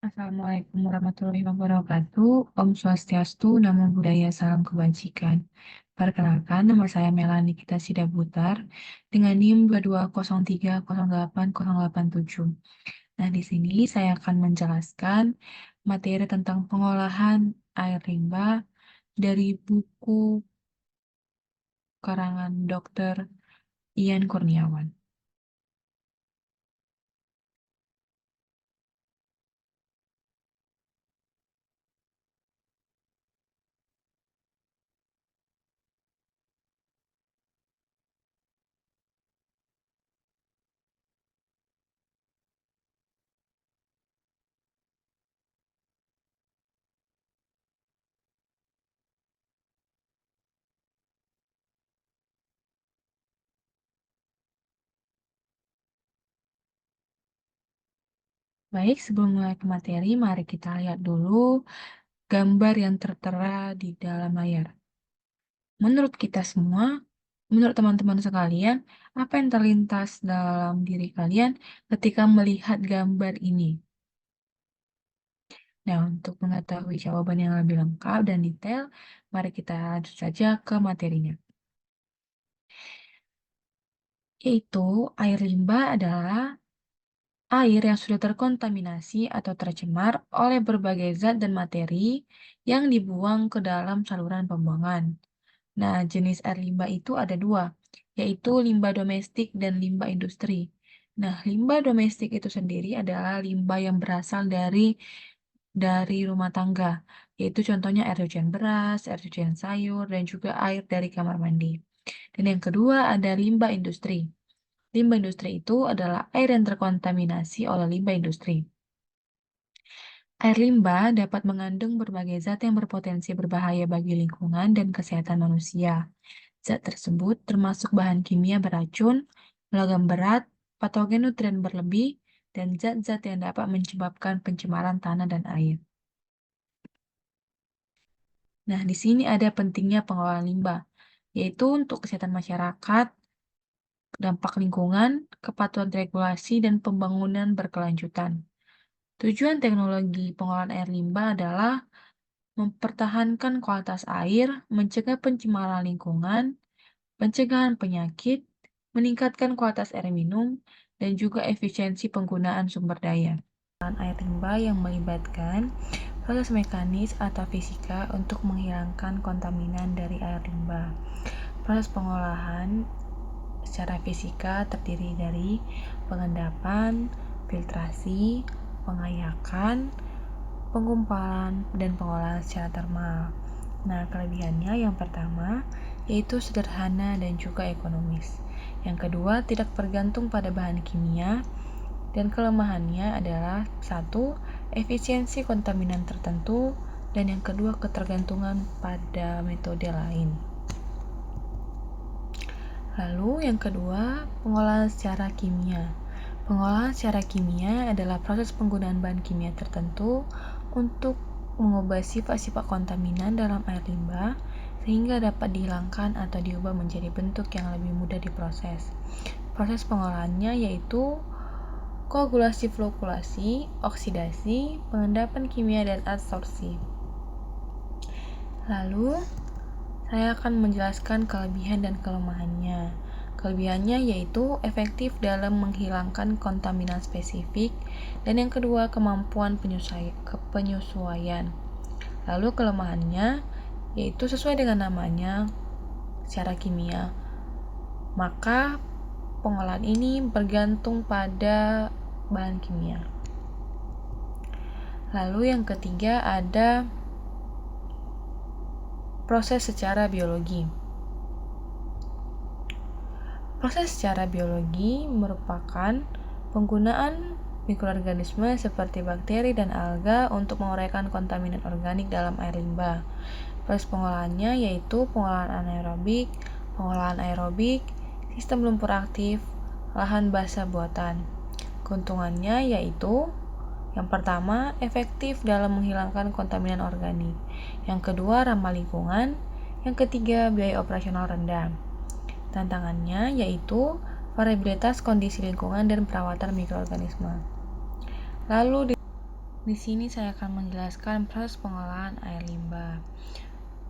Assalamualaikum warahmatullahi wabarakatuh. Om Swastiastu, Namo Buddhaya, Salam Kebajikan. Perkenalkan, nama saya Melani Gita Sidabutar dengan NIM 2203080887. Nah, di sini saya akan menjelaskan materi tentang pengolahan air limbah dari buku karangan Dr. Ian Kurniawan. Baik, sebelum mulai ke materi, mari kita lihat dulu gambar yang tertera di dalam layar. Menurut kita semua, menurut teman-teman sekalian, apa yang terlintas dalam diri kalian ketika melihat gambar ini? Nah, untuk mengetahui jawaban yang lebih lengkap dan detail, mari kita lanjut saja ke materinya. Yaitu, air limbah adalah air yang sudah terkontaminasi atau tercemar oleh berbagai zat dan materi yang dibuang ke dalam saluran pembuangan. Nah, jenis air limbah itu ada dua, yaitu limbah domestik dan limbah industri. Nah, limbah domestik itu sendiri adalah limbah yang berasal dari rumah tangga, yaitu contohnya air cucian beras, air cucian sayur, dan juga air dari kamar mandi. Dan yang kedua ada limbah industri. Limbah industri itu adalah air yang terkontaminasi oleh limbah industri. Air limbah dapat mengandung berbagai zat yang berpotensi berbahaya bagi lingkungan dan kesehatan manusia. Zat tersebut termasuk bahan kimia beracun, logam berat, patogen nutrien berlebih, dan zat-zat yang dapat menyebabkan pencemaran tanah dan air. Nah, di sini ada pentingnya pengelolaan limbah, yaitu untuk kesehatan masyarakat, dampak lingkungan, kepatuhan regulasi, dan pembangunan berkelanjutan. Tujuan teknologi pengolahan air limbah adalah mempertahankan kualitas air, mencegah pencemaran lingkungan, pencegahan penyakit, meningkatkan kualitas air minum, dan juga efisiensi penggunaan sumber daya. Pengolahan air limbah yang melibatkan proses mekanis atau fisika untuk menghilangkan kontaminan dari air limbah. Proses pengolahan secara fisika terdiri dari pengendapan, filtrasi, pengayakan, penggumpalan, dan pengolahan secara termal. Nah, kelebihannya yang pertama yaitu sederhana dan juga ekonomis. Yang kedua, tidak bergantung pada bahan kimia. Dan kelemahannya adalah satu, efisiensi kontaminan tertentu, dan yang kedua, ketergantungan pada metode lain. Lalu yang kedua, pengolahan secara kimia. Pengolahan secara kimia adalah proses penggunaan bahan kimia tertentu untuk mengubah sifat-sifat kontaminan dalam air limbah sehingga dapat dihilangkan atau diubah menjadi bentuk yang lebih mudah diproses. Proses pengolahannya yaitu koagulasi, flokulasi, oksidasi, pengendapan kimia, dan adsorpsi. Lalu, saya akan menjelaskan kelebihan dan kelemahannya. Kelebihannya yaitu efektif dalam menghilangkan kontaminan spesifik, dan yang kedua kemampuan penyesuaian. Lalu kelemahannya yaitu sesuai dengan namanya secara kimia. Maka pengolahan ini bergantung pada bahan kimia. Lalu yang ketiga ada proses secara biologi. Proses secara biologi merupakan penggunaan mikroorganisme seperti bakteri dan alga untuk menguraikan kontaminan organik dalam air limbah. Proses pengolahannya yaitu pengolahan anaerobik, pengolahan aerobik, sistem lumpur aktif, lahan basah buatan. Keuntungannya yaitu yang pertama, efektif dalam menghilangkan kontaminan organik. Yang kedua, ramah lingkungan. Yang ketiga, biaya operasional rendah. Tantangannya yaitu variabilitas kondisi lingkungan dan perawatan mikroorganisme. Lalu Di sini saya akan menjelaskan proses pengolahan air limbah.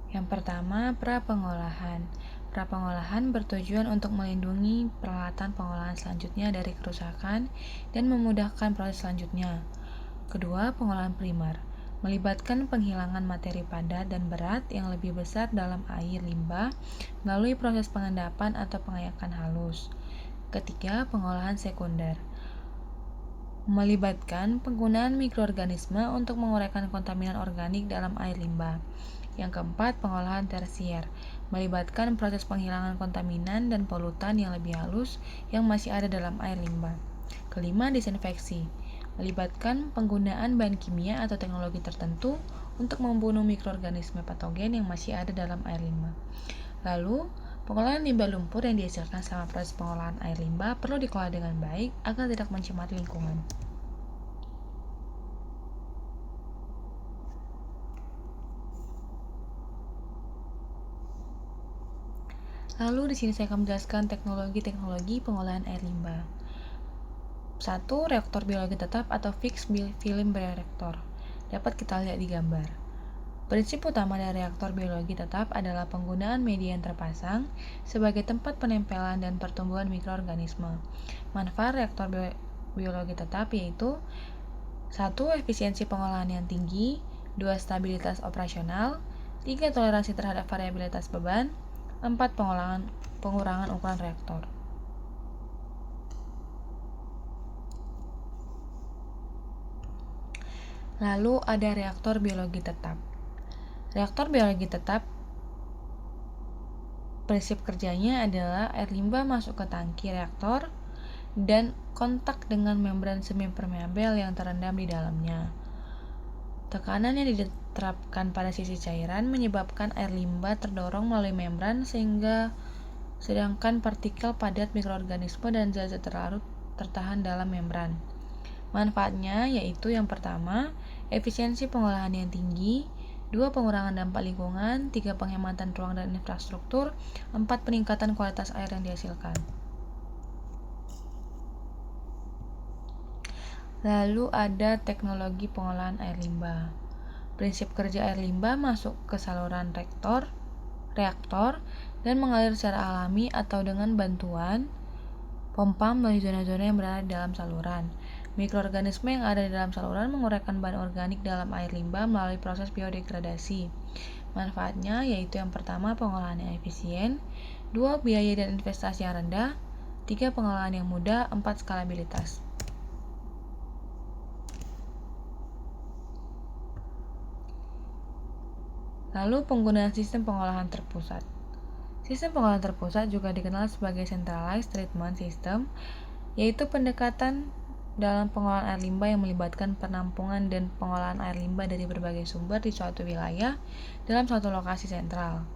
Yang pertama, pra-pengolahan. Pra-pengolahan bertujuan untuk melindungi peralatan pengolahan selanjutnya dari kerusakan dan memudahkan proses selanjutnya. Kedua, pengolahan primer. Melibatkan penghilangan materi padat dan berat yang lebih besar dalam air limbah melalui proses pengendapan atau pengayakan halus. Ketiga, pengolahan sekunder. Melibatkan penggunaan mikroorganisme untuk menguraikan kontaminan organik dalam air limbah. Yang keempat, pengolahan tersier. Melibatkan proses penghilangan kontaminan dan polutan yang lebih halus yang masih ada dalam air limbah. Kelima, disinfeksi. Melibatkan penggunaan bahan kimia atau teknologi tertentu untuk membunuh mikroorganisme patogen yang masih ada dalam air limbah. Lalu, pengolahan limbah lumpur yang dihasilkan selama proses pengolahan air limbah perlu dikelola dengan baik agar tidak mencemari lingkungan. Lalu di sini saya akan menjelaskan teknologi-teknologi pengolahan air limbah. 1. Reaktor biologi tetap atau fixed film reactor. Dapat kita lihat di gambar. Prinsip utama dari reaktor biologi tetap adalah penggunaan media yang terpasang sebagai tempat penempelan dan pertumbuhan mikroorganisme. Manfaat reaktor biologi tetap yaitu 1. Efisiensi pengolahan yang tinggi, 2. Stabilitas operasional, 3. Toleransi terhadap variabilitas beban, 4. Pengurangan ukuran reaktor. Lalu ada reaktor biologi tetap. Reaktor biologi tetap prinsip kerjanya adalah air limbah masuk ke tangki reaktor dan kontak dengan membran semi-permeabel yang terendam di dalamnya. Tekanan yang diterapkan pada sisi cairan menyebabkan air limbah terdorong melalui membran sedangkan partikel padat mikroorganisme dan zat-zat terlarut tertahan dalam membran. Manfaatnya yaitu yang pertama, efisiensi pengolahan yang tinggi, 2. Pengurangan dampak lingkungan, 3. Penghematan ruang dan infrastruktur, 4. Peningkatan kualitas air yang dihasilkan. Lalu ada teknologi pengolahan air limbah. Prinsip kerja air limbah masuk ke saluran reaktor dan mengalir secara alami atau dengan bantuan pompa melalui zona-zona yang berada di dalam saluran. Mikroorganisme yang ada di dalam saluran menguraikan bahan organik dalam air limbah melalui proses biodegradasi. Manfaatnya yaitu yang pertama, pengolahan yang efisien, 2. Biaya dan investasi yang rendah, 3. Pengolahan yang mudah, 4. Skalabilitas. Lalu penggunaan sistem pengolahan terpusat. Sistem pengolahan terpusat juga dikenal sebagai Centralized Treatment System, yaitu pendekatan dalam pengolahan air limbah yang melibatkan penampungan dan pengolahan air limbah dari berbagai sumber di suatu wilayah dalam suatu lokasi sentral.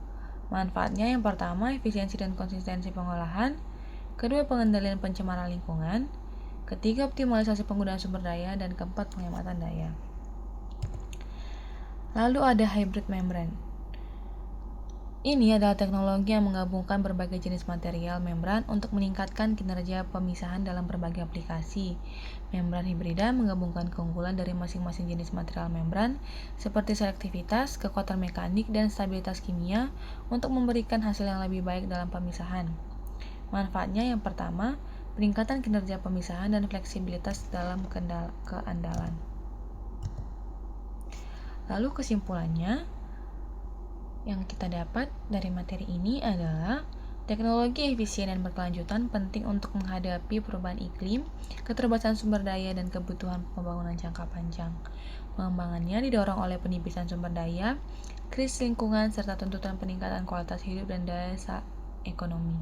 Manfaatnya yang pertama, efisiensi dan konsistensi pengolahan, kedua, pengendalian pencemaran lingkungan, ketiga, optimalisasi penggunaan sumber daya, dan keempat, penghematan daya. Lalu ada hybrid membran. Ini adalah teknologi yang menggabungkan berbagai jenis material membran untuk meningkatkan kinerja pemisahan dalam berbagai aplikasi. Membran hibrida menggabungkan keunggulan dari masing-masing jenis material membran seperti selektivitas, kekuatan mekanik, dan stabilitas kimia untuk memberikan hasil yang lebih baik dalam pemisahan. Manfaatnya yang pertama, peningkatan kinerja pemisahan dan fleksibilitas dalam keandalan. Lalu kesimpulannya, yang kita dapat dari materi ini adalah teknologi efisien dan berkelanjutan penting untuk menghadapi perubahan iklim, keterbatasan sumber daya, dan kebutuhan pembangunan jangka panjang. Pengembangannya didorong oleh penipisan sumber daya, krisis lingkungan, serta tuntutan peningkatan kualitas hidup dan daya ekonomi.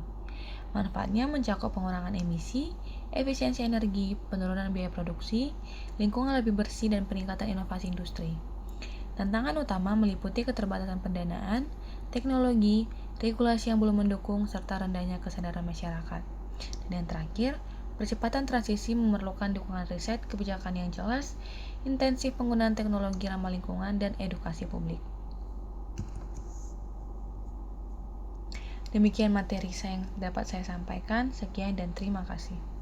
Manfaatnya mencakup pengurangan emisi, efisiensi energi, penurunan biaya produksi, lingkungan lebih bersih, dan peningkatan inovasi industri. Tantangan utama meliputi keterbatasan pendanaan, teknologi, regulasi yang belum mendukung, serta rendahnya kesadaran masyarakat. Dan yang terakhir, percepatan transisi memerlukan dukungan riset, kebijakan yang jelas, intensif penggunaan teknologi ramah lingkungan, dan edukasi publik. Demikian materi yang dapat saya sampaikan. Sekian dan terima kasih.